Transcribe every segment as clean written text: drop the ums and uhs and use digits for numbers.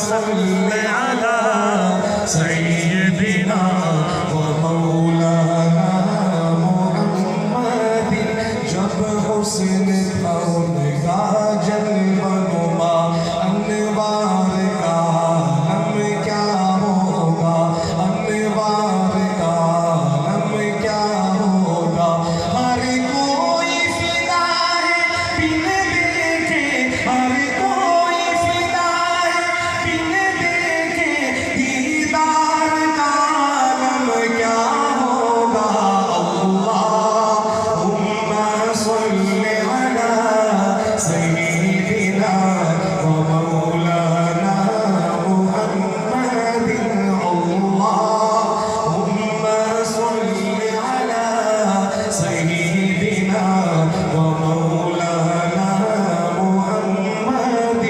صل على سيدنا ومولانا محمد جب حسن تھا ان کا جلوہ نما انوار کا عالم کیا ہوگا انوار کا عالم کیا ہوگا ہر کوئی فدا ہے بن دیکھے ہر کوئی فدا ہے بن دیکھے دیدار کا عالم کیا ہوگا اللہم صل علی سیدنا ومولانا محمد اللہم صل علی سیدنا ومولانا محمد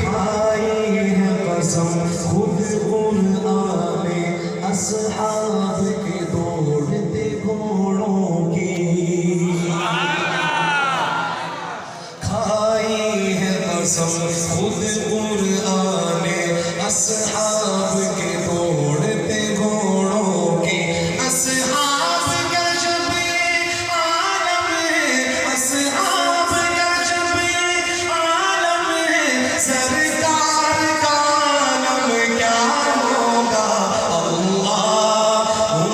کھائی ہے قسم خود قرآن اصحاب کے دوڑتے گھوڑوں کی کھائی ہے قسم خود قرآن اصحاب کے دوڑتے گھوڑوں کی اصحاب کا جب یہ عالم ہے اصحاب کا جب یہ عالم ہے سرکار کا عالم کیا ہوگا اللہم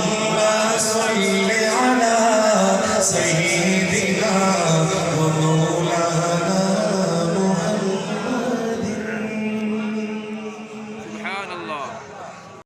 صل علی سیدنا ومولانا محمد سبحان اللہ.